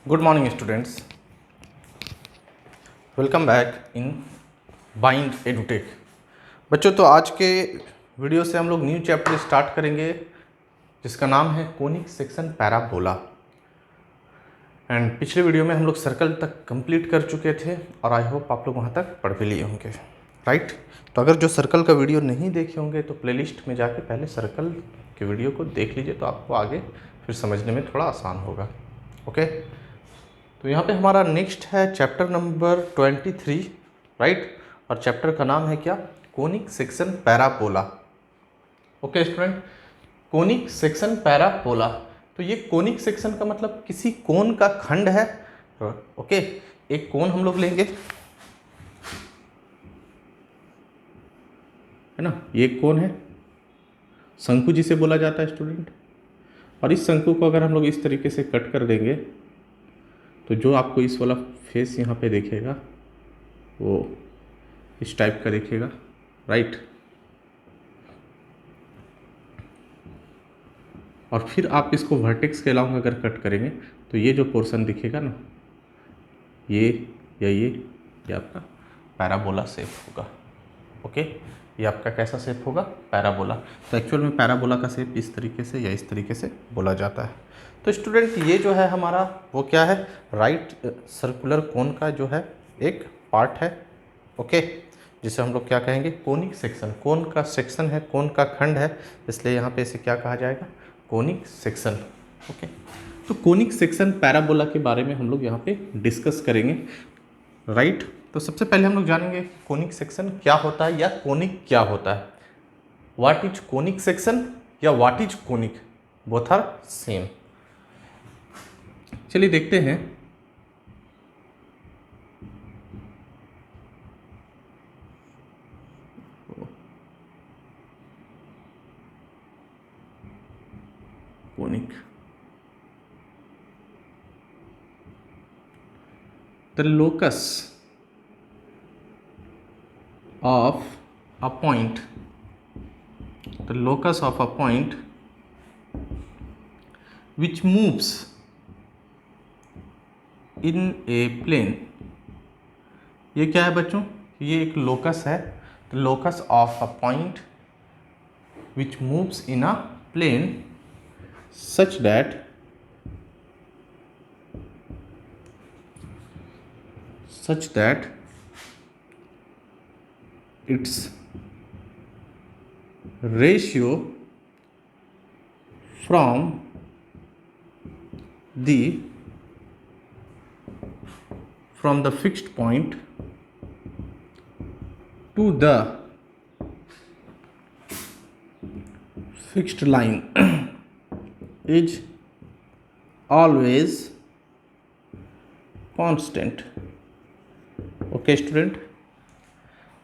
Good morning students, welcome back in bind edutech. बच्चों, तो आज के वीडियो से हम लोग न्यू चैप्टर स्टार्ट करेंगे जिसका नाम है कोनिक सेक्शन पैराबोला। एंड पिछले वीडियो में हम लोग सर्कल तक कंप्लीट कर चुके थे और आई होप आप लोग वहाँ तक पढ़ भी लिए होंगे, राइट। तो अगर जो सर्कल का वीडियो नहीं देखे होंगे तो प्लेलिस्ट में जाके पहले सर्कल के वीडियो को देख लीजिए, तो आपको आगे फिर समझने में थोड़ा आसान होगा। ओके, तो यहाँ पे हमारा नेक्स्ट है चैप्टर नंबर 23, राइट। और चैप्टर का नाम है क्या? Conic section parabola. Okay student, conic section parabola. तो ये कोनिक सेक्शन का मतलब किसी कोन का खंड है। ओके, एक कोन हम लोग लेंगे, है ना। ये एक कोन है, शंकु जिसे बोला जाता है स्टूडेंट। और इस शंकु को अगर हम लोग इस तरीके से कट कर देंगे तो जो आपको इस वाला फेस यहाँ पे दिखेगा वो इस टाइप का दिखेगा, राइट। और फिर आप इसको वर्टेक्स के अलावा अगर कट करेंगे तो ये जो पोर्शन दिखेगा ना, ये या ये आपका पैराबोला शेप होगा। ओके, ये आपका कैसा शेप होगा? पैराबोला। तो एक्चुअल में पैराबोला का शेप इस तरीके से या इस तरीके से बोला जाता है। तो स्टूडेंट, ये जो है हमारा वो क्या है? राइट सर्कुलर कोन का जो है एक पार्ट है। ओके, जिसे हम लोग क्या कहेंगे? Conic section. कोन का सेक्शन है, कोन का खंड है, इसलिए यहाँ पे इसे क्या कहा जाएगा? Conic section. ओके, तो कोनिक सेक्शन पैराबोला के बारे में हम लोग यहाँ पे डिस्कस करेंगे, राइट। तो सबसे पहले हम लोग जानेंगे कोनिक सेक्शन क्या होता है या कोनिक क्या होता है। व्हाट इज कोनिक सेक्शन या what is conic, both are same. चलिए देखते हैं। Conic, the locus of a point, the locus of a point which moves in a plane। ये क्या है बच्चों? ये एक लोकस है, the locus of a point which moves in a plane such that its ratio from the fixed point to the fixed line is always constant। Okay student,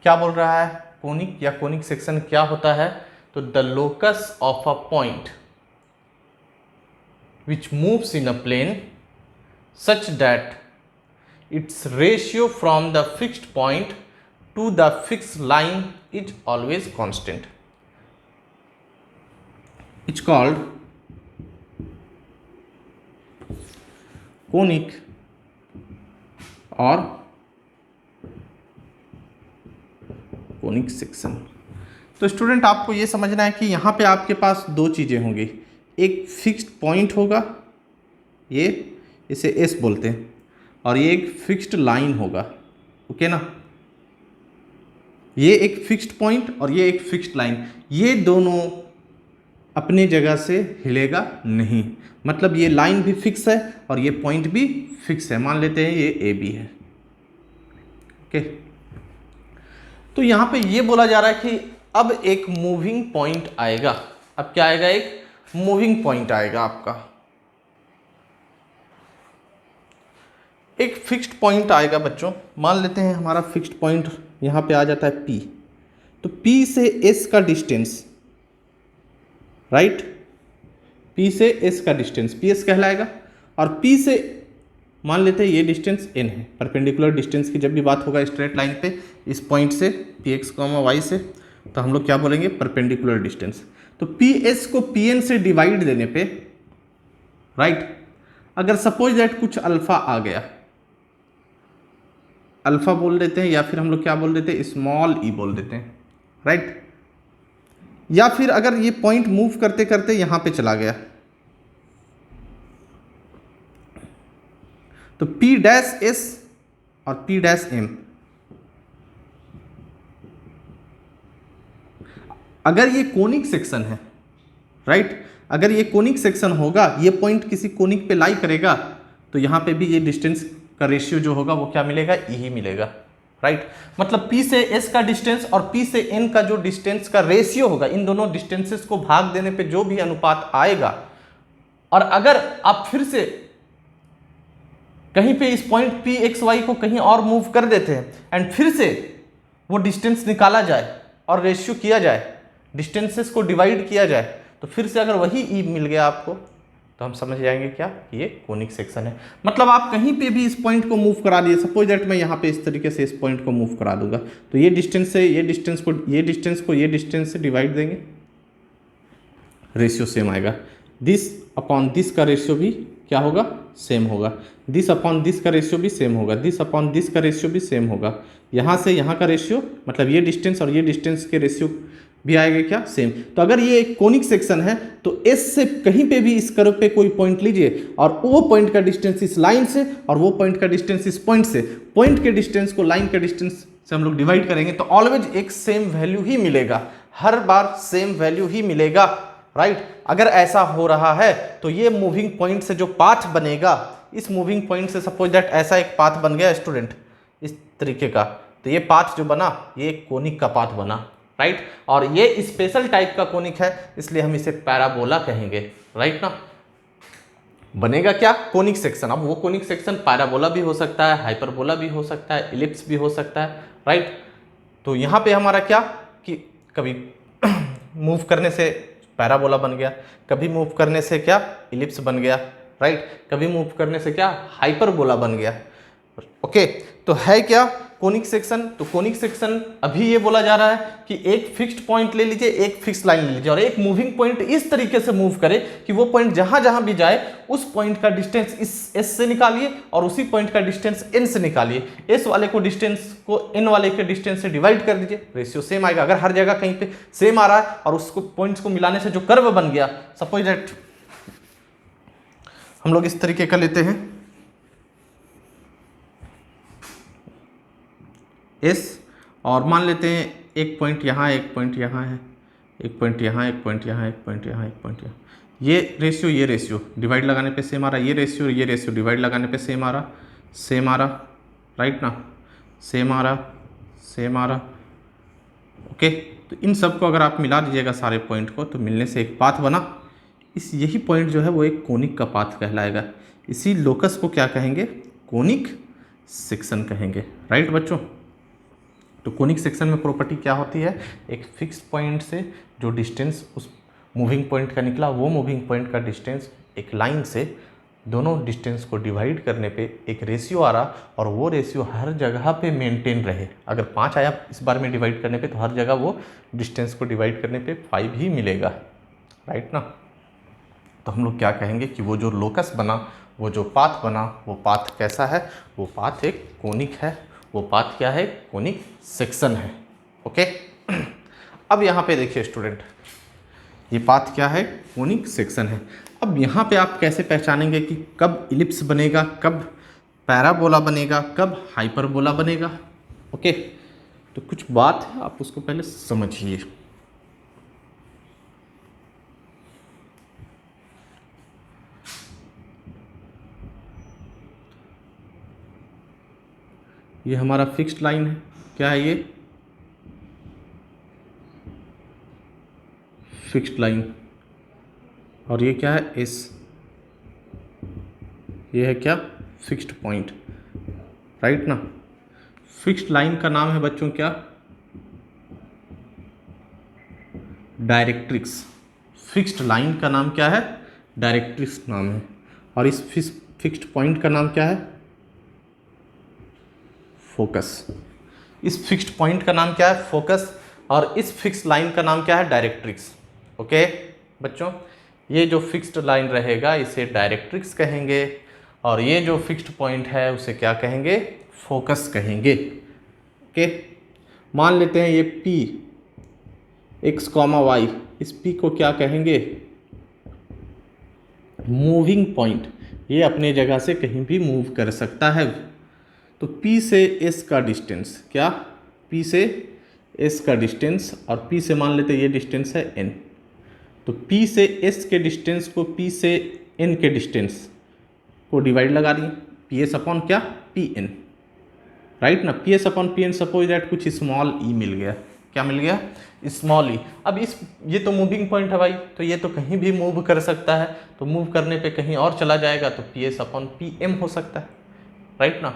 क्या बोल रहा है? कोनिक या कोनिक सेक्शन क्या होता है? तो the locus of a point which moves in a plane such that its ratio from the fixed point to the fixed line is always constant. It's called conic और conic section. तो student, आपको ये समझना है कि यहाँ पे आपके पास दो चीज़ें होंगी। एक फिक्स्ड पॉइंट होगा, ये इसे एस बोलते हैं, और ये एक फिक्स्ड लाइन होगा। ओके ना, ये एक फिक्स्ड पॉइंट और ये एक फिक्स्ड लाइन, ये दोनों अपने जगह से हिलेगा नहीं। मतलब ये लाइन भी फिक्स है और ये पॉइंट भी फिक्स है। मान लेते हैं ये ए बी है। ओके, तो यहां पे ये बोला जा रहा है कि अब एक मूविंग पॉइंट आएगा। अब क्या आएगा? एक मूविंग पॉइंट आएगा आपका। एक फिक्स्ड पॉइंट आएगा बच्चों। मान लेते हैं हमारा फिक्स्ड पॉइंट यहां पे आ जाता है P। तो P से S का डिस्टेंस, राइट, P से S का डिस्टेंस PS कहलाएगा। और P से मान लेते हैं ये डिस्टेंस n है। परपेंडिकुलर डिस्टेंस की जब भी बात होगा स्ट्रेट लाइन पे इस पॉइंट से px, y से, तो हम लोग क्या बोलेंगे? Perpendicular distance. तो PS को PN से डिवाइड देने पे, राइट, अगर सपोज दैट कुछ अल्फा आ गया, अल्फा बोल देते हैं, या फिर हम लोग क्या बोल देते हैं, स्मॉल ई बोल देते हैं, राइट। या फिर अगर ये पॉइंट मूव करते करते यहां पे चला गया, तो पी डैश एस और पी डैश एम, अगर ये कोनिक सेक्शन है, राइट, अगर ये कोनिक सेक्शन होगा, ये पॉइंट किसी कोनिक पे लाई करेगा, तो यहां पे भी ये डिस्टेंस का रेशियो जो होगा वो क्या मिलेगा, ई ही मिलेगा, राइट। मतलब P से S का डिस्टेंस और P से N का जो डिस्टेंस का रेशियो होगा, इन दोनों डिस्टेंसेस को भाग देने पे जो भी अनुपात आएगा, और अगर आप फिर से कहीं पे इस पॉइंट P x y को कहीं और मूव कर देते हैं एंड फिर से वो डिस्टेंस निकाला जाए और रेशियो किया जाए, डिस्टेंसेस को डिवाइड किया जाए, तो फिर से अगर वही ई मिल गया आपको, तो हम समझ जाएंगे क्या, ये कोनिक सेक्शन है। मतलब आप कहीं पे भी इस पॉइंट को मूव करा दिए, सपोज दैट मैं यहाँ पे इस तरीके से इस पॉइंट को मूव करा दूंगा, तो ये डिस्टेंस से ये डिस्टेंस को ये डिस्टेंस से डिवाइड देंगे, रेशियो सेम आएगा। दिस अपॉन दिस का रेशियो भी क्या होगा, सेम होगा। दिस अपॉन दिस का रेशियो भी सेम होगा। दिस अपॉन दिस का रेशियो भी सेम होगा। यहाँ से यहाँ का रेशियो, मतलब ये डिस्टेंस और ये डिस्टेंस के रेशियो भी आएगा क्या, सेम। तो अगर ये एक कोनिक सेक्शन है, तो एस से कहीं पे भी इस कर्व पे कोई पॉइंट लीजिए, और वो पॉइंट का डिस्टेंस इस लाइन से और वो पॉइंट का डिस्टेंस इस पॉइंट से, पॉइंट के डिस्टेंस को लाइन के डिस्टेंस से हम लोग डिवाइड करेंगे, तो ऑलवेज एक सेम वैल्यू ही मिलेगा, हर बार सेम वैल्यू ही मिलेगा, राइट। अगर ऐसा हो रहा है तो ये मूविंग पॉइंट से जो पाथ बनेगा, इस मूविंग पॉइंट से सपोज दैट ऐसा एक पाथ बन गया स्टूडेंट, इस तरीके का, तो ये पाथ जो बना, ये एक कोनिक का पाथ बना, राइट। और ये स्पेशल टाइप का कोनिक है, इसलिए हम इसे पैराबोला कहेंगे, राइट ना। बनेगा क्या, कोनिक सेक्शन। अब वो कोनिक सेक्शन पैराबोला भी हो सकता है, हाइपरबोला भी हो सकता है, इलिप्स भी हो सकता है, राइट। तो यहाँ पे हमारा क्या कि कभी मूव करने से पैराबोला बन गया, कभी मूव करने से क्या इलिप्स बन गया, राइट, कभी मूव करने से क्या हाइपरबोला बन गया। ओके, तो है क्या कोनिक सेक्शन। तो कोनिक सेक्शन अभी ये बोला जा रहा है कि एक फिक्स्ड पॉइंट ले लीजिए, एक फिक्स लाइन ले लीजिए, और एक मूविंग पॉइंट इस तरीके से मूव करे कि वो पॉइंट जहां जहां भी जाए, उस पॉइंट का डिस्टेंस इस एस से निकालिए और उसी पॉइंट का डिस्टेंस एन से निकालिए। एस वाले को डिस्टेंस को एन वाले के डिस्टेंस से डिवाइड कर दीजिए, रेशियो सेम आएगा। अगर हर जगह कहीं पे सेम आ रहा है और उसको पॉइंट्स को मिलाने से जो कर्व बन गया, सपोज दैट हम लोग इस तरीके का लेते हैं एस, और मान लेते हैं एक पॉइंट यहाँ, एक पॉइंट यहाँ है, एक पॉइंट यहाँ, एक पॉइंट यहाँ, एक पॉइंट यहाँ, एक पॉइंट यहाँ। ये रेशियो डिवाइड लगाने पे सेम आ रहा, ये रेशियो डिवाइड लगाने पे सेम आ रहा, राइट ना, सेम आ रहा। ओके, तो इन सब को अगर आप मिला दीजिएगा सारे पॉइंट को, तो मिलने से एक पाथ बना। यही पॉइंट जो है वो एक कोनिक का पाथ कहलाएगा। इसी लोकस को क्या कहेंगे, कोनिक सेक्शन कहेंगे, राइट बच्चों। तो कोनिक सेक्शन में प्रॉपर्टी क्या होती है, एक फिक्स्ड पॉइंट से जो डिस्टेंस उस मूविंग पॉइंट का निकला, वो मूविंग पॉइंट का डिस्टेंस एक लाइन से दोनों डिस्टेंस को डिवाइड करने पे एक रेशियो आ रहा, और वो रेशियो हर जगह पे मेंटेन रहे। अगर 5 आया इस बार में डिवाइड करने पे, तो हर जगह वो डिस्टेंस को डिवाइड करने पे 5 ही मिलेगा, राइट ना। तो हम लोग क्या कहेंगे कि वो जो लोकस बना, वो जो पाथ बना, वो पाथ कैसा है, वो पाथ एक कोनिक है। वो पाथ क्या है, कोनिक सेक्शन है। ओके, अब यहाँ पे देखिए स्टूडेंट, ये पाथ क्या है, कोनिक सेक्शन है। अब यहाँ पे आप कैसे पहचानेंगे कि कब इलिप्स बनेगा, कब पैराबोला बनेगा, कब हाइपरबोला बनेगा। ओके, तो कुछ बात है, आप उसको पहले समझिए। ये हमारा फिक्स्ड लाइन है, क्या है ये, फिक्स्ड लाइन, और ये क्या है, एस, ये है क्या, फिक्स्ड पॉइंट, राइट ना। फिक्स्ड लाइन का नाम है बच्चों क्या, डायरेक्ट्रिक्स। फिक्स्ड लाइन का नाम क्या है, डायरेक्ट्रिक्स नाम है। और इस फिक्स्ड पॉइंट का नाम क्या है, फोकस। इस फिक्स्ड पॉइंट का नाम क्या है, फोकस, और इस फिक्स्ड लाइन का नाम क्या है, डायरेक्ट्रिक्स। ओके बच्चों, ये जो फिक्स्ड लाइन रहेगा इसे डायरेक्ट्रिक्स कहेंगे, और ये जो फिक्स्ड पॉइंट है उसे क्या कहेंगे, फोकस कहेंगे। ओके, मान लेते हैं ये P x, y, इस P को क्या कहेंगे, मूविंग पॉइंट। ये अपने जगह से कहीं भी मूव कर सकता है। तो P से S का डिस्टेंस क्या, P से S का डिस्टेंस, और P से मान लेते हैं ये डिस्टेंस है N। तो P से S के डिस्टेंस को P से N के डिस्टेंस को डिवाइड लगा दिए, PS अपॉन क्या, PN, राइट ना। PS upon PN, suppose that कुछ स्मॉल e मिल गया, क्या मिल गया, स्मॉल e। अब ये तो मूविंग पॉइंट है भाई, तो ये तो कहीं भी मूव कर सकता है, तो मूव करने पे कहीं और चला जाएगा तो PS अपॉन PM हो सकता है, राइट ना।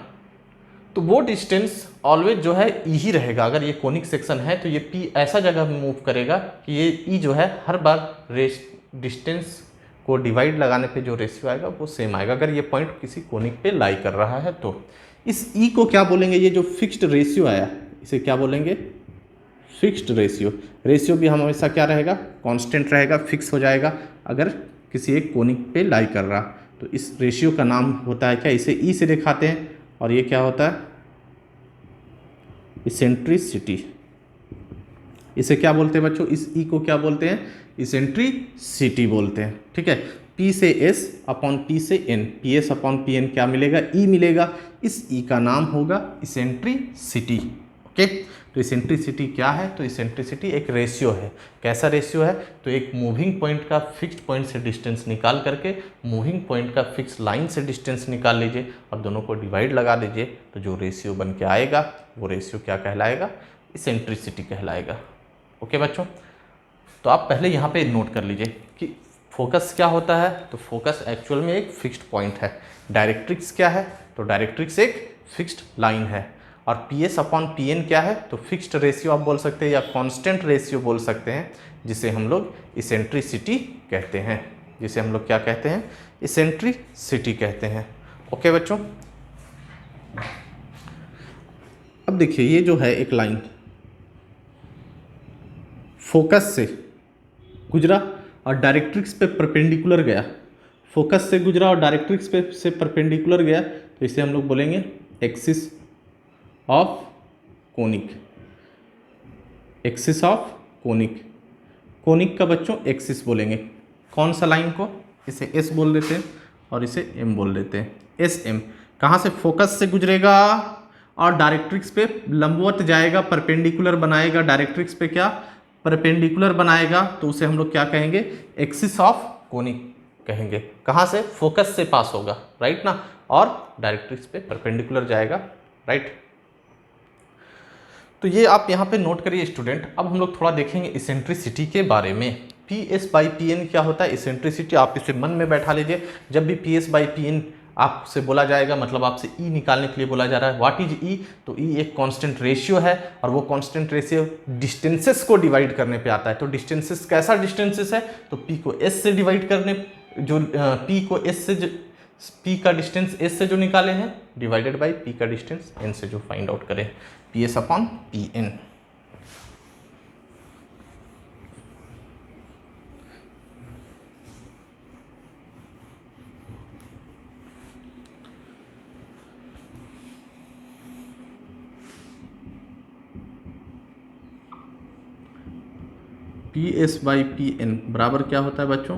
तो वो डिस्टेंस ऑलवेज जो है ई ही रहेगा। अगर ये कोनिक सेक्शन है तो ये P ऐसा जगह मूव करेगा कि ये ई जो है हर बार डिस्टेंस को डिवाइड लगाने पे जो रेशियो आएगा वो सेम आएगा, अगर ये पॉइंट किसी कोनिक पे लाई कर रहा है तो। इस ई को क्या बोलेंगे, ये जो फिक्स्ड रेशियो आया इसे क्या बोलेंगे, फिक्स्ड रेशियो। रेशियो भी हमेशा क्या रहेगा, कांस्टेंट रहेगा, फिक्स हो जाएगा अगर किसी एक कोनिक पे लाई कर रहा। तो इस रेशियो का नाम होता है क्या, इसे ई से दिखाते हैं, और ये क्या होता है, इसेंट्रिसिटी। इसे क्या बोलते हैं बच्चों, इस ई को क्या बोलते हैं, इसेंट्रिसिटी बोलते हैं। ठीक है, P से S अपॉन P से N, PS अपॉन PN क्या मिलेगा, E मिलेगा। इस E का नाम होगा इसेंट्रिसिटी। ओके, तो इसेंट्रिसिटी क्या है, तो इसेंट्रिसिटी एक रेशियो है। कैसा रेशियो है, तो एक मूविंग पॉइंट का फिक्स्ड पॉइंट से डिस्टेंस निकाल करके मूविंग पॉइंट का फिक्स लाइन से डिस्टेंस निकाल लीजिए और दोनों को डिवाइड लगा दीजिए, तो जो रेशियो बन के आएगा वो रेशियो क्या कहलाएगा, इसेंट्रिसिटी कहलाएगा। ओके बच्चों, तो आप पहले यहाँ पे नोट कर लीजिए कि फोकस क्या होता है। तो फोकस एक्चुअल में एक फिक्स्ड पॉइंट है। डायरेक्ट्रिक्स क्या है, तो डायरेक्ट्रिक्स एक फिक्स्ड लाइन है। और PS अपॉन PN क्या है, तो फिक्स्ड रेशियो आप बोल सकते हैं या कांस्टेंट रेशियो बोल सकते हैं, जिसे हम लोग इसेंट्रिसिटी कहते हैं, जिसे हम लोग क्या कहते हैं, इसेंट्रिसिटी कहते हैं। ओके बच्चों, अब देखिए ये जो है एक लाइन फोकस से गुजरा और डायरेक्ट्रिक्स पे परपेंडिकुलर गया, फोकस से गुजरा और डायरेक्ट्रिक्स पे से परपेंडिकुलर गया, तो इसे हम लोग बोलेंगे axis of conic. Axis of conic, conic का बच्चों एक्सिस बोलेंगे। कौन सा लाइन को, इसे S बोल देते हैं और इसे M बोल देते हैं। SM कहाँ से, फोकस से गुजरेगा और डायरेक्ट्रिक्स पे लंबवत जाएगा, परपेंडिकुलर बनाएगा, डायरेक्ट्रिक्स पे क्या, परपेंडिकुलर बनाएगा, तो उसे हम लोग क्या कहेंगे, एक्सिस ऑफ कोनिक कहेंगे। कहाँ से, फोकस से पास होगा, राइट ना, और डायरेक्ट्रिक्स पे परपेंडिकुलर जाएगा, राइट। तो ये आप यहाँ पे नोट करिए स्टूडेंट। अब हम लोग थोड़ा देखेंगे इसेंट्रिसिटी के बारे में। PS बाई PN क्या होता है, इसेंट्रिसिटी आप इसे मन में बैठा लीजिए। जब भी PS बाई PN आपसे बोला जाएगा, मतलब आपसे E निकालने के लिए बोला जा रहा है, व्हाट इज E, तो E एक कांस्टेंट रेशियो है, और वो कांस्टेंट रेशियो डिस्टेंसेस को डिवाइड करने पे आता है। तो डिस्टेंसेस कैसा डिस्टेंसेस है, तो P को S से डिवाइड करने, जो P को S से, P का डिस्टेंस S से जो निकाले हैं डिवाइडेड बाई P का डिस्टेंस N से जो फाइंड आउट करें, PS upon PN। PS by PN बराबर क्या होता है बच्चों,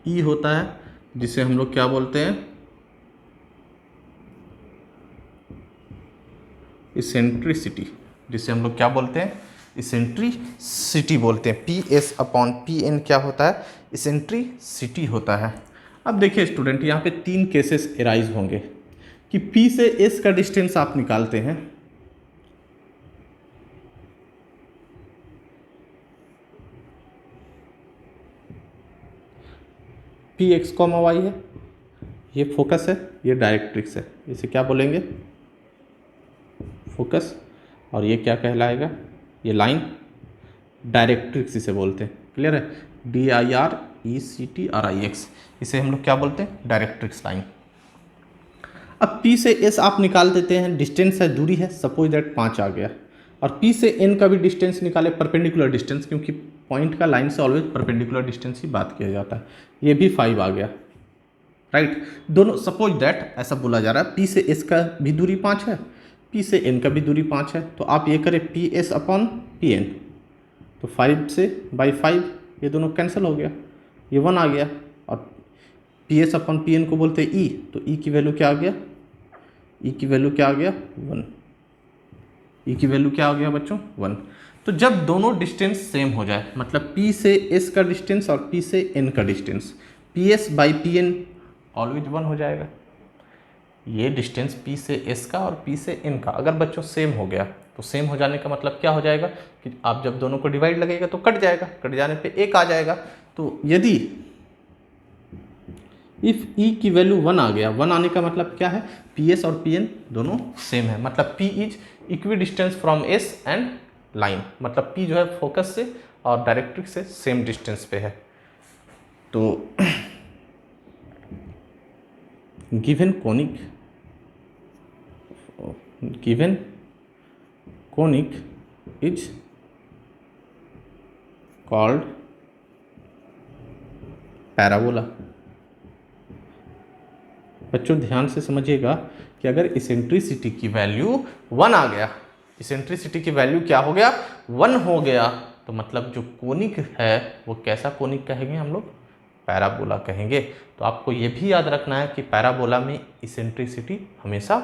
E होता है, जिसे हम लोग क्या बोलते हैं, इसेंट्रिसिटी, जिसे हम लोग क्या बोलते हैं, इसेंट्रिसिटी बोलते हैं। PS अपॉन PN क्या होता है, इसेंट्रिसिटी होता है। अब देखिए स्टूडेंट, यहाँ पे 3 केसेस एराइज होंगे कि P से S का डिस्टेंस आप निकालते हैं, PX, Y है, ये फोकस है, ये डायरेक्ट्रिक्स है, इसे क्या बोलेंगे, फोकस, और ये क्या कहलाएगा, ये लाइन डायरेक्ट्रिक्स इसे बोलते हैं। क्लियर है, DIRECTRIX, इसे हम लोग क्या बोलते हैं, डायरेक्ट्रिक्स लाइन। अब P से S आप निकाल देते हैं, डिस्टेंस है, दूरी है, सपोज दैट 5 आ गया, और P से N का भी डिस्टेंस निकाले, परपेंडिकुलर डिस्टेंस, क्योंकि पॉइंट का लाइन से ऑलवेज परपेंडिकुलर डिस्टेंस ही बात किया जाता है, ये भी 5 आ गया। राइट। दोनों सपोज दैट ऐसा बोला जा रहा है P से S का भी दूरी 5 है, P से N का भी दूरी 5 है, तो आप ये करें PS अपॉन PN, तो 5 से बाई 5 ये दोनों कैंसिल हो गया, ये 1 आ गया, और PS अपॉन PN को बोलते हैं E, तो E की वैल्यू क्या आ गया, E की वैल्यू क्या आ गया 1, E की वैल्यू क्या आ गया बच्चों 1। तो जब दोनों डिस्टेंस सेम हो जाए, मतलब P से S का डिस्टेंस और P से N का distance, PS by PN always 1 हो जाएगा। ये डिस्टेंस P से S का और P से N का अगर बच्चों सेम हो गया, तो सेम हो जाने का मतलब क्या हो जाएगा कि आप जब दोनों को डिवाइड लगेगा तो कट जाएगा, कट जाने पे 1 आ जाएगा। तो यदि इफ E की वैल्यू 1 आ गया, 1 आने का मतलब क्या है, PS और PN दोनों सेम है, मतलब P is equi distance from S and line, मतलब P जो है फोकस से और डायरेक्ट्रिक्स से सेम डिस्टेंस पे है। तो given conic is called parabola. बच्चों ध्यान से समझिएगा कि अगर इसेंट्रिसिटी की वैल्यू 1 आ गया, इसेंट्रिसिटी की वैल्यू क्या हो गया 1 हो गया, तो मतलब जो कोनिक है वो कैसा कोनिक कहेंगे हम लोग, पैराबोला कहेंगे। तो आपको ये भी याद रखना है कि पैराबोला में इसेंट्रिसिटी हमेशा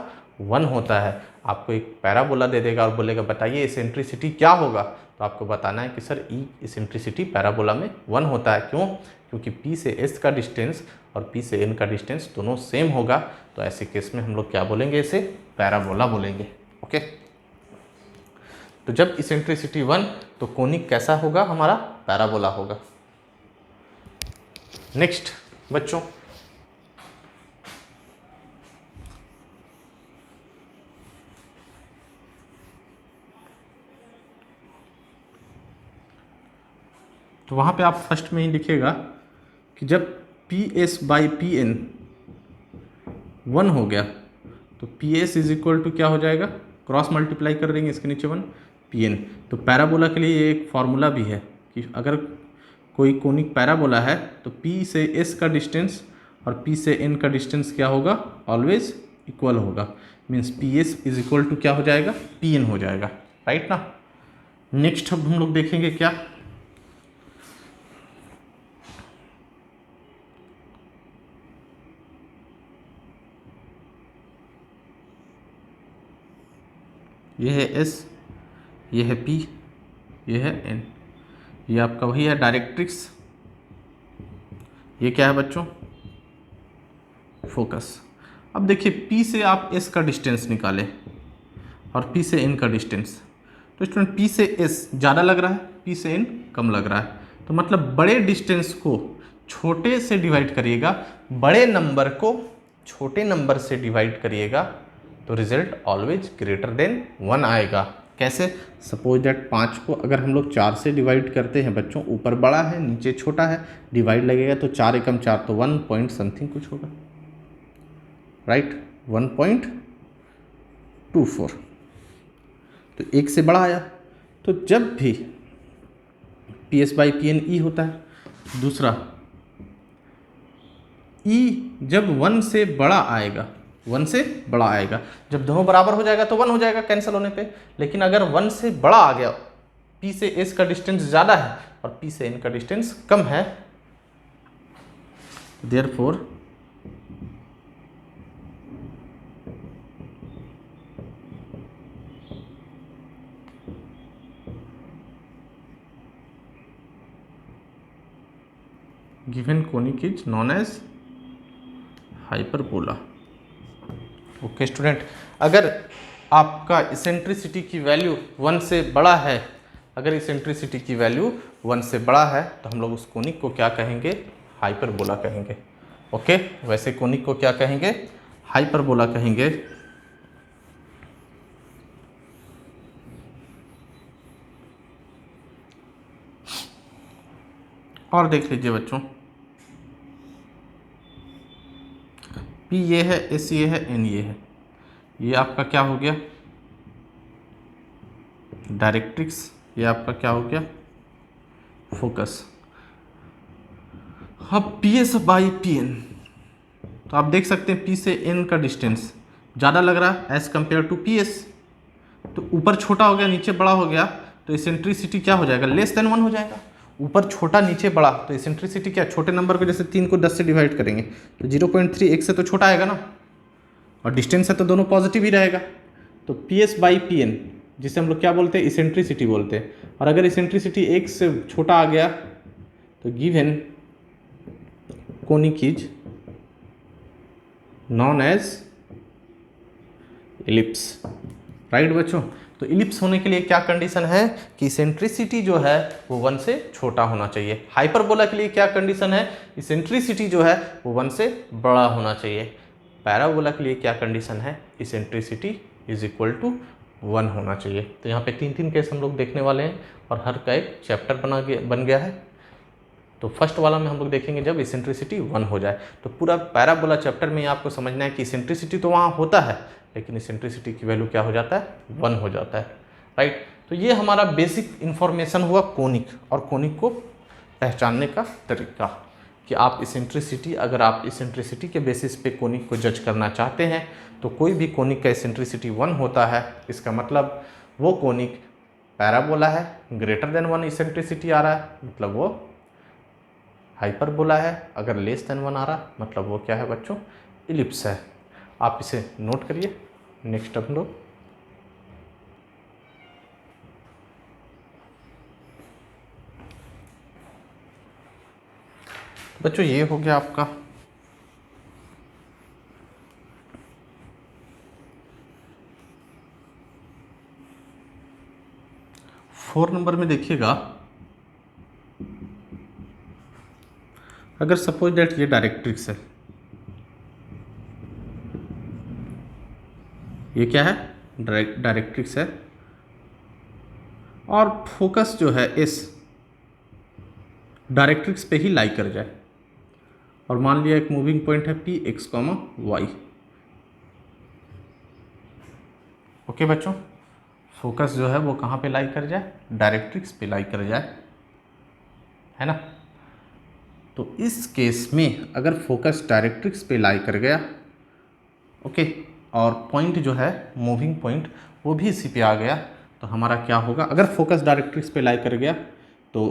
1 होता है। आपको एक पैराबोला दे देगा और बोलेगा बताइए इसेंट्रिसिटी क्या होगा, तो आपको बताना है कि सर ई इसेंट्रिसिटी पैराबोला में 1 होता है। क्यों? क्योंकि P से S का डिस्टेंस और P से N का डिस्टेंस दोनों सेम होगा, तो ऐसे केस में हम लोग क्या बोलेंगे, इसे पैराबोला बोलेंगे। ओके, तो जब इसेंट्रिसिटी 1 तो कोनिक कैसा होगा हमारा, पैराबोला होगा। नेक्स्ट बच्चों, तो वहाँ पे आप फर्स्ट में ही लिखिएगा कि जब PS बाई PN 1 हो गया तो PS इज इक्वल टू क्या हो जाएगा, क्रॉस मल्टीप्लाई कर देंगे इसके नीचे 1 PN। तो पैराबोला के लिए ये एक फॉर्मूला भी है कि अगर कोई कोनिक पैराबोला है तो P से S का डिस्टेंस और P से N का डिस्टेंस क्या होगा, ऑलवेज इक्वल होगा। Means PS is equal to क्या हो जाएगा, PN हो जाएगा, राइट ना। नेक्स्ट अब हम लोग देखेंगे क्या, ये है S, ये है P, ये है N, ये आपका वही है डायरेक्ट्रिक्स, ये क्या है बच्चों, फोकस। अब देखिए P से आप S का डिस्टेंस निकालें और P से N का डिस्टेंस, तो स्टूडेंट P से S ज़्यादा लग रहा है, P से N कम लग रहा है, तो मतलब बड़े डिस्टेंस को छोटे से डिवाइड करिएगा, बड़े नंबर को छोटे नंबर से डिवाइड करिएगा, तो रिजल्ट ऑलवेज ग्रेटर देन 1 आएगा। कैसे? सपोज दैट 5 को अगर हम लोग 4 से डिवाइड करते हैं बच्चों, ऊपर बड़ा है नीचे छोटा है, डिवाइड लगेगा तो 4 एकम 4 तो 1 पॉइंट समथिंग कुछ होगा, राइट, 1.24, तो 1 से बड़ा आया। तो जब भी PS बाई PN E होता है, दूसरा E जब 1 से बड़ा आएगा, 1 से बड़ा आएगा, जब दोनों बराबर हो जाएगा तो 1 हो जाएगा कैंसिल होने पे। लेकिन अगर 1 से बड़ा आ गया, P से S का डिस्टेंस ज़्यादा है और P से N का डिस्टेंस कम है, therefore given conic is known as hyperbola. Okay student, अगर आपका इसेंट्रिसिटी की वैल्यू 1 से बड़ा है, अगर इसेंट्रिसिटी की वैल्यू 1 से बड़ा है तो हम लोग उस कोनिक को क्या कहेंगे, हाइपरबोला कहेंगे। ओके, वैसे कोनिक को क्या कहेंगे, हाइपरबोला कहेंगे। और देख लीजिए बच्चों, P ये है, S ये है, N ये है, ये आपका क्या हो गया, डायरेक्ट्रिक्स, ये आपका क्या हो गया, फोकस। अब PS बाई PN तो आप देख सकते हैं P से N का डिस्टेंस ज़्यादा लग रहा है एज़ कम्पेयर टू PS। तो ऊपर छोटा हो गया नीचे बड़ा हो गया, तो इसेंट्रिसिटी क्या हो जाएगा, लेस देन 1 हो जाएगा। ऊपर छोटा नीचे बड़ा, तो इसेंट्रिसिटी क्या, छोटे नंबर को जैसे 3 को 10 से डिवाइड करेंगे तो 0.3 1 से तो छोटा आएगा ना, और डिस्टेंस है तो दोनों पॉजिटिव ही रहेगा। तो PS/PN जिसे हम लोग क्या बोलते हैं, इसेंट्रिसिटी बोलते हैं। और अगर इसेंट्रिसिटी 1 से छोटा आ गया तो given conic is known as ellipse. Right बच्चों, तो इलिप्स होने के लिए क्या कंडीशन है कि इसेंट्रिसिटी जो है वो 1 से छोटा होना चाहिए। हाइपरबोला के लिए क्या कंडीशन है, इसेंट्रिसिटी जो है वो 1 से बड़ा होना चाहिए। पैराबोला के लिए क्या कंडीशन है, इसेंट्रिसिटी इज इक्वल टू 1 होना चाहिए। तो यहाँ पे 3 केस हम लोग देखने वाले हैं और हर का एक चैप्टर बन गया है। तो फर्स्ट वाला में हम लोग देखेंगे जब इसेंट्रिसिटी 1 हो जाए। तो पूरा पैराबोला चैप्टर में आपको समझना है कि इसेंट्रिसिटी तो वहाँ होता है, लेकिन इसेंट्रिसिटी की वैल्यू क्या हो जाता है, 1 हो जाता है। राइट, तो ये हमारा बेसिक इन्फॉर्मेशन हुआ कोनिक, और कोनिक को पहचानने का तरीका कि आप इसेंट्रिसिटी, अगर आप इसेंट्रिसिटी के बेसिस पे कोनिक को जज करना चाहते हैं तो कोई भी कोनिक का इसेंट्रिसिटी 1 होता है, इसका मतलब वो कोनिक पैराबोला है, ग्रेटर देन 1 इसेंट्रिसिटी आ रहा है मतलब वो हाइपरबोला है, अगर लेस देन 1 आ रहा मतलब वो क्या है बच्चों, इलिप्स है। आप इसे नोट करिए। नेक्स्ट हम लोग बच्चों ये हो गया आपका 4 नंबर में देखिएगा, अगर सपोज दैट ये डायरेक्ट्रिक्स है, ये क्या है, डायरेक्ट्रिक्स है, और फोकस जो है इस डायरेक्ट्रिक्स पे ही लाई कर जाए, और मान लिया एक मूविंग पॉइंट है P x, y। ओके बच्चों, फोकस जो है वो कहाँ पे लाई कर जाए, डायरेक्ट्रिक्स पे लाई कर जाए, है ना। तो इस केस में अगर फोकस डायरेक्ट्रिक्स पे लाई कर गया, ओके, और पॉइंट जो है मूविंग पॉइंट वो भी इसी पे आ गया, तो हमारा क्या होगा, अगर फोकस डायरेक्ट्रिक्स पे लाई कर गया तो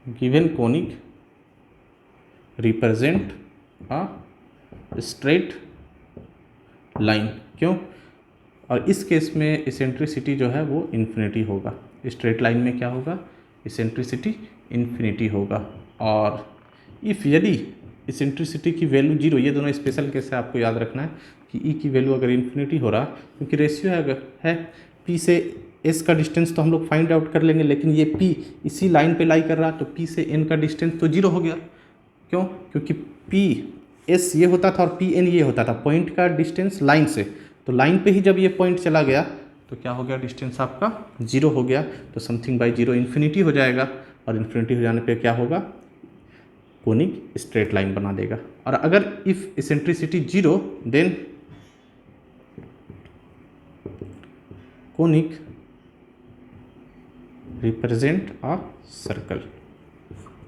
given conic represent a straight line. क्यों, और इस केस में इसेंट्रिसिटी जो है वो इन्फिनिटी होगा। स्ट्रेट लाइन में क्या होगा, इसेंट्रिसिटी इन्फिनिटी होगा। और इफ़ यदि इसेंट्रिसिटी की वैल्यू 0, ये दोनों स्पेशल केस है, आपको याद रखना है कि ई की वैल्यू अगर इन्फिनिटी हो रहा, क्योंकि रेशियो है, अगर है पी से एस का डिस्टेंस तो हम लोग फाइंड आउट कर लेंगे, लेकिन ये पी इसी लाइन पे लाई कर रहा, तो पी से एन का डिस्टेंस तो 0 हो गया। क्यों, क्योंकि पी एस ये होता था और पी एन ये होता था, पॉइंट का डिस्टेंस लाइन से, तो लाइन पे ही जब ये पॉइंट चला गया तो क्या हो गया, डिस्टेंस आपका 0 हो गया, तो समथिंग बाई 0 इन्फिनिटी हो जाएगा, और इन्फिनिटी हो जाने पे क्या होगा, कोनिक स्ट्रेट लाइन बना देगा। और अगर if eccentricity 0 then conic represent a circle.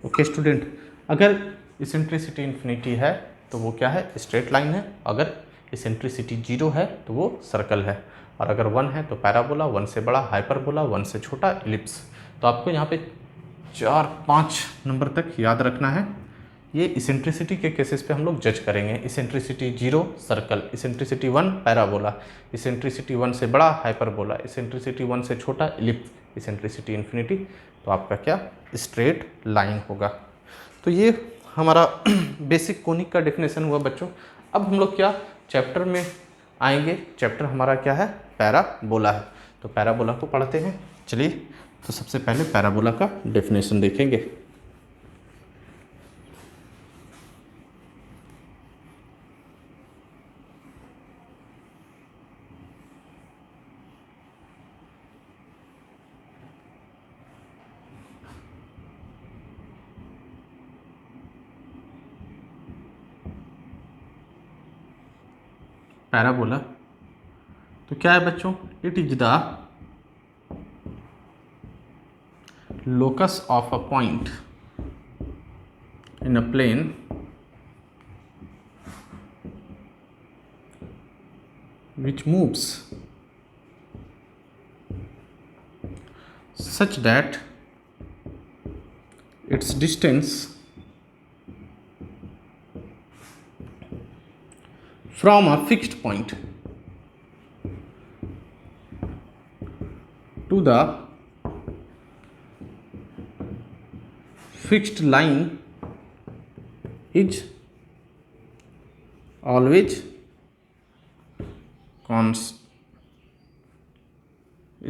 Okay student, अगर इसेंट्रिसिटी इन्फिनिटी है तो वो क्या है, स्ट्रेट लाइन है, अगर इसेंट्रिसिटी 0 है तो वो सर्कल है, और अगर 1 है तो पैराबोला, 1 से बड़ा हाइपरबोला, 1 से छोटा इलिप्स। तो आपको यहाँ पे 4-5 नंबर तक याद रखना है। ये इसेंट्रिसिटी के केसेस पे हम लोग जज करेंगे। Eccentricity 0 circle, eccentricity 1 parabola, eccentricity 1 से बड़ा हाइपरबोला, इसेंट्रिसिटी 1 से छोटा इलिप्स, इसेंट्रिसिटी इन्फिनिटी, तो आपका क्या, स्ट्रेट लाइन होगा। तो ये हमारा बेसिक कोनिक का डेफिनेशन हुआ बच्चों। अब हम लोग क्या चैप्टर में आएंगे, चैप्टर हमारा क्या है, पैराबोला है। तो पैराबोला को पढ़ते हैं, चलिए। तो सबसे पहले पैराबोला का डेफिनेशन देखेंगे। पैराबोला तो क्या है बच्चों, it is the locus of a point in a plane which moves such that its distance from a fixed point to the fixed line is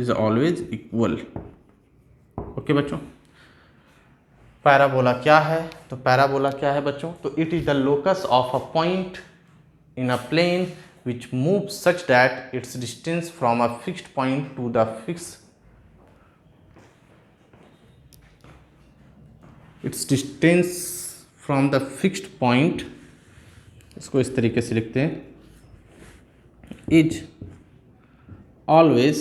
always equal. Okay बच्चों, parabola क्या है? तो parabola क्या है बच्चों? तो it is the locus of a point in a plane which move such that its distance from a fixed point to the fixed point, इसको इस तरीके से लिखते हैं, is always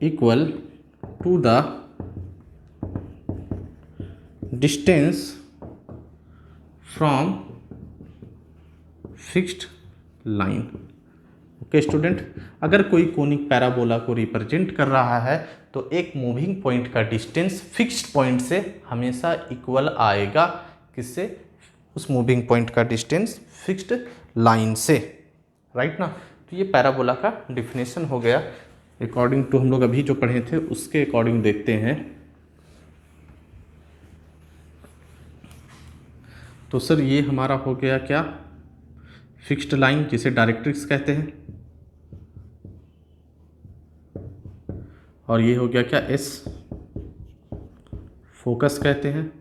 equal to the distance from fixed line. Okay student, अगर कोई conic parabola को represent कर रहा है तो एक मूविंग पॉइंट का डिस्टेंस फिक्स्ड पॉइंट से हमेशा इक्वल आएगा। किससे? उस मूविंग पॉइंट का डिस्टेंस फिक्स्ड लाइन से, राइट ना। तो ये पैराबोला का डिफिनेशन हो गया। अकॉर्डिंग टू हम लोग अभी जो पढ़े थे उसके अकॉर्डिंग देखते हैं। तो सर ये हमारा हो गया क्या? फिक्स्ड लाइन, जिसे डायरेक्ट्रिक्स कहते हैं। और ये हो गया क्या? एस, फोकस कहते हैं।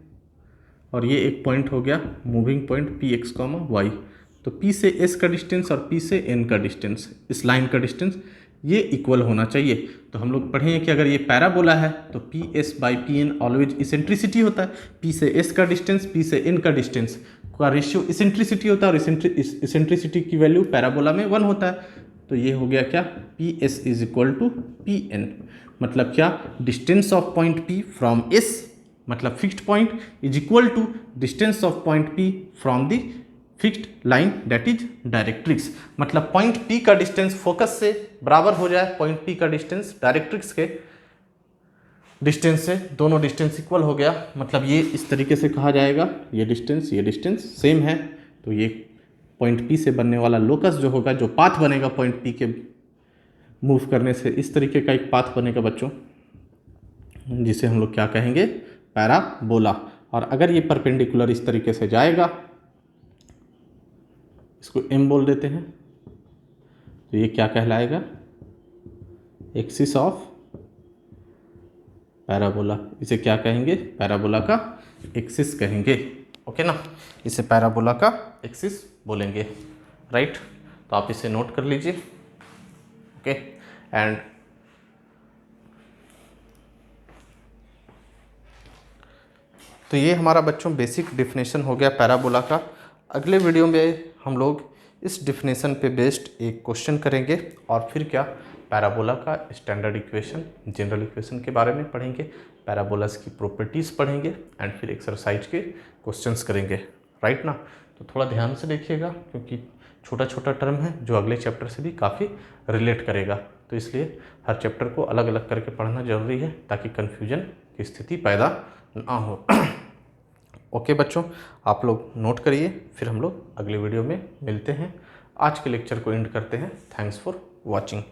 और ये एक पॉइंट हो गया moving point P X comma Y. तो पी से एस का डिस्टेंस और पी से एन का डिस्टेंस, इस लाइन का डिस्टेंस, ये इक्वल होना चाहिए। तो हम लोग पढ़े हैं कि अगर ये पैराबोला है तो P S by P N always eccentricity होता है। पी से एस का डिस्टेंस, पी से एन का डिस्टेंस का रेशियो इसेंट्रिसिटी होता है, और इसेंट्रिसिटी की वैल्यू पैराबोला में 1 होता है। तो ये हो गया क्या? P S is equal to P N. मतलब क्या? Distance of point P from S, मतलब fixed point, is equal to distance of point P from the fixed line that is directrix. मतलब पॉइंट पी का distance focus से बराबर हो जाए point P का डिस्टेंस डायरेक्ट्रिक्स के डिस्टेंस से, दोनों डिस्टेंस इक्वल हो गया। मतलब ये इस तरीके से कहा जाएगा, ये डिस्टेंस सेम है। तो ये पॉइंट पी से बनने वाला लोकस जो होगा, जो पाथ बनेगा पॉइंट पी के मूव करने से, इस तरीके का एक पाथ बनेगा बच्चों, जिसे हम लोग क्या कहेंगे? पैराबोला। और अगर ये परपेंडिकुलर इस तरीके से जाएगा, इसको एम बोल देते हैं, तो ये क्या कहलाएगा? Axis of parabola. इसे क्या कहेंगे? पैराबोला का एक्सिस कहेंगे। ओके ना, इसे पैराबोला का एक्सिस बोलेंगे, राइट। तो आप इसे नोट कर लीजिए। ओके, एंड तो ये हमारा बच्चों बेसिक डिफिनेशन हो गया पैराबोला का। अगले वीडियो में हम लोग इस डिफिनेशन पे बेस्ड एक क्वेश्चन करेंगे, और फिर क्या, पैराबोला का स्टैंडर्ड इक्वेशन, जनरल इक्वेशन के बारे में पढ़ेंगे, पैराबोलास की प्रॉपर्टीज़ पढ़ेंगे, एंड फिर एक्सरसाइज के क्वेश्चंस करेंगे, राइट ना। तो थोड़ा ध्यान से देखिएगा, क्योंकि छोटा छोटा टर्म है जो अगले चैप्टर से भी काफ़ी रिलेट करेगा। तो इसलिए हर चैप्टर को अलग अलग करके पढ़ना जरूरी है, ताकि कन्फ्यूजन की स्थिति पैदा ना हो। ओके बच्चों, आप लोग नोट करिए, फिर हम लोग अगले वीडियो में मिलते हैं। आज के लेक्चर को एंड करते हैं। Thanks for watching.